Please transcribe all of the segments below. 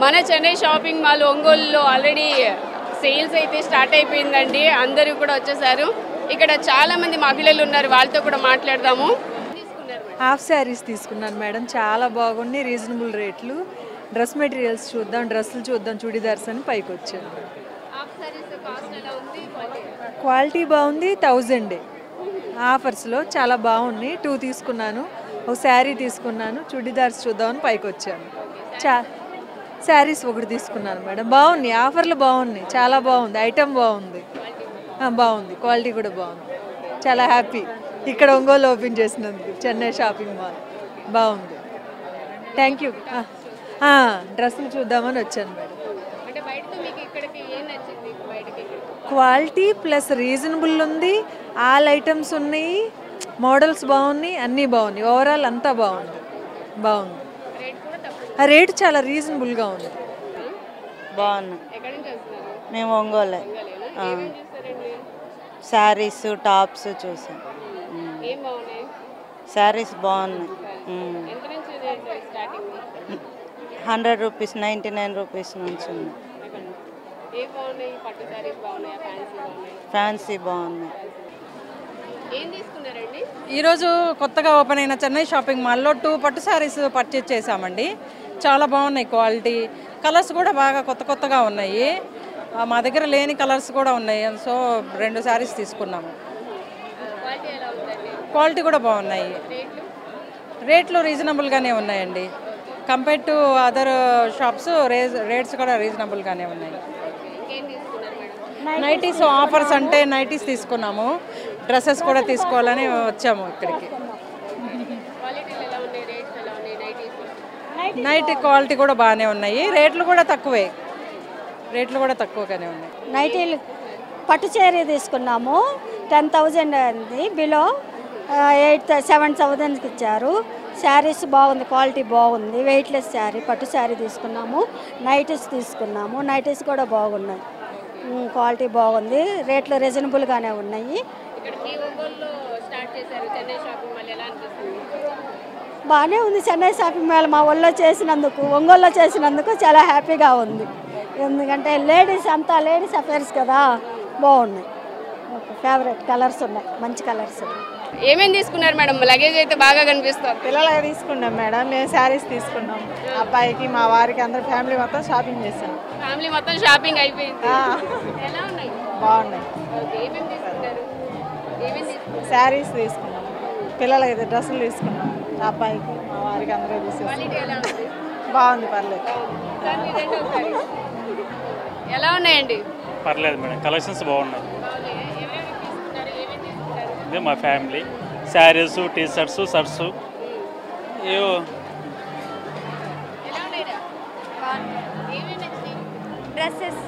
మన Chennai shopping mall ఒంగోలులో already sales అయితే స్టార్ట్ అయిపోయిందండి. అందరూ కూడా వచ్చేసారు. ఇక్కడ చాలా మంది మహిళలు ఉన్నారు, వాళ్ళతో కూడా మాట్లాడదాము. హాఫ్ శారీస్ తీసుకున్నాను మేడం, చాలా బాగున్నాయి, రీజనబుల్ రేట్లు. డ్రెస్ మెటీరియల్స్ చూద్దాం, డ్రెస్సులు చూద్దాం, చుడిదార్స్ అని పైకి వచ్చాను. క్వాలిటీ బాగుంది, 1000 ఆఫర్స్లో చాలా బాగున్నాయి. 2 తీసుకున్నాను, ఒక శారీ తీసుకున్నాను, చుడిదార్స్ చూద్దామని పైకి వచ్చాను. శారీస్ 1 తీసుకున్నాను మేడం, బాగున్నాయి, ఆఫర్లు బాగున్నాయి, చాలా బాగుంది, ఐటమ్ బాగుంది, బాగుంది, క్వాలిటీ కూడా బాగుంది. చాలా హ్యాపీ ఇక్కడ ఒంగోలు ఓపెన్ చేసినందుకు. చెన్నై షాపింగ్ మాల్ బాగుంది, థ్యాంక్ యూ. డ్రెస్సులు చూద్దామని వచ్చాను మేడం. క్వాలిటీ ప్లస్ రీజనబుల్ ఉంది, ఆల్ ఐటమ్స్ ఉన్నాయి, మోడల్స్ బాగున్నాయి, అన్నీ బాగున్నాయి, ఓవరాల్ అంతా బాగుంది. ఆ రేటు చాలా రీజనబుల్గా ఉంది. బాగున్నాయి. మేము ఒంగోలే. శారీస్ టాప్స్ చూసాం. శారీస్ బాగున్నాయి. 100 రూపీస్, 99 రూపీస్ నుంచి ఉన్నాయి. ఫ్యాన్సీ బాగున్నాయి. ఈరోజు కొత్తగా ఓపెన్ అయిన చెన్నై షాపింగ్ మాల్లో 2 పట్టు శారీస్ పర్చేజ్ చేసామండి. చాలా బాగున్నాయి, క్వాలిటీ, కలర్స్ కూడా బాగా కొత్తగా ఉన్నాయి. మా దగ్గర లేని కలర్స్ కూడా ఉన్నాయి. సో 2 శారీస్ తీసుకున్నాము. క్వాలిటీ కూడా బాగున్నాయి, రేట్లు రీజనబుల్గానే ఉన్నాయండి. Compare to other shops rates కూడా రీజనబుల్గానే ఉన్నాయి. నైటీస్ ఆఫర్స్ అంటే నైటీస్ తీసుకున్నాము, డ్రెస్సెస్ కూడా తీసుకోవాలని వచ్చాము ఇక్కడికి. నైట్ క్వాలిటీ కూడా బాగానే ఉన్నాయి, రేట్లు కూడా తక్కువగానే ఉన్నాయి. నైటీలు పట్టు చీర తీసుకున్నాము, 10,000 అంది, బిలో 7,000కి ఇచ్చారు. శారీస్ బాగుంది, క్వాలిటీ బాగుంది, వెయిట్లెస్ శారీ, పట్టు శారీ తీసుకున్నాము. నైటీస్ తీసుకున్నాము, నైటీస్ కూడా బాగున్నాయి, క్వాలిటీ బాగుంది, రేట్లు రీజనబుల్గానే ఉన్నాయి. బాగానే ఉంది చెన్నై షాపింగ్ మాల్. మా ఒంగోలులో చేసినందుకు చాలా హ్యాపీగా ఉంది. ఎందుకంటే లేడీస్ అఫేర్స్ కదా, బాగున్నాయి, ఫేవరెట్ కలర్స్ ఉన్నాయి, మంచి కలర్స్ ఉన్నాయి. ఏమేమి తీసుకున్నారు మేడం? లగేజ్ అయితే బాగా కనిపిస్తుంది. పిల్లలకి తీసుకున్నాం మేడం, మేము శారీస్ తీసుకున్నాం, అబ్బాయికి మా వారికి అందరూ ఫ్యామిలీ మొత్తం షాపింగ్ చేసాం. ఫ్యామిలీ మొత్తం షాపింగ్ అయిపోయింది. ఎలా ఉన్నాయి? బాగున్నాయి. శారీస్ తీసుకున్నాం, పిల్లలకి డ్రెస్సులు తీసుకున్నాం, అబ్బాయికి మా వారికి అందరూ తీసుకున్నాం. బాగుంది, పర్లేదు. ఎలా ఉన్నాయండి? పర్లేదు మేడం, కలెక్షన్స్ బాగున్నాయి. ఇదే మా family saris, T shirts, shirts. Dresses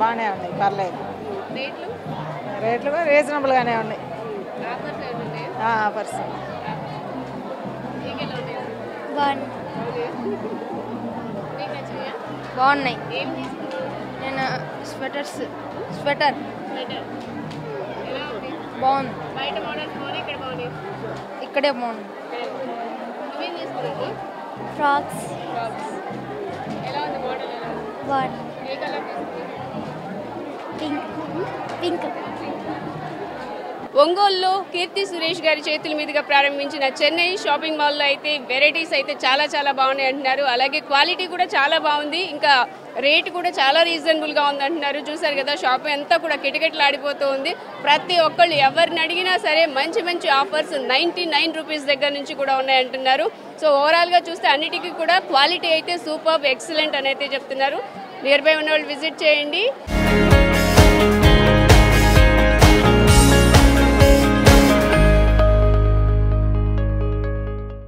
బాగానే ఉన్నాయి, పర్లేదు. రేట్లు కూడా రీజనబుల్గానే ఉన్నాయి. ఆఫర్స్ బాగున్నాయి. నేను స్వెటర్ బాగుంది, ఇక్కడే బాగుంది. Frocks pink. ఒంగోలులో కీర్తి సురేష్ గారి చేతుల మీదుగా ప్రారంభించిన చెన్నై షాపింగ్ మాల్లో అయితే వెరైటీస్ అయితే చాలా బాగున్నాయి అంటున్నారు. అలాగే క్వాలిటీ కూడా చాలా బాగుంది, ఇంకా రేట్ కూడా చాలా రీజనబుల్గా ఉంది అంటున్నారు. చూసారు కదా, షాప్ అంతా కూడా కిటకిటలాడిపోతూ ఉంది. ప్రతి ఒక్కళ్ళు ఎవరిని అడిగినా సరే మంచి ఆఫర్స్ 99 రూపీస్ దగ్గర నుంచి కూడా ఉన్నాయంటున్నారు. సో ఓవరాల్గా చూస్తే అన్నిటికీ కూడా క్వాలిటీ అయితే సూపర్ ఎక్సలెంట్ అని అయితే చెప్తున్నారు. నియర్ బై ఉన్న వాళ్ళు విజిట్ చేయండి.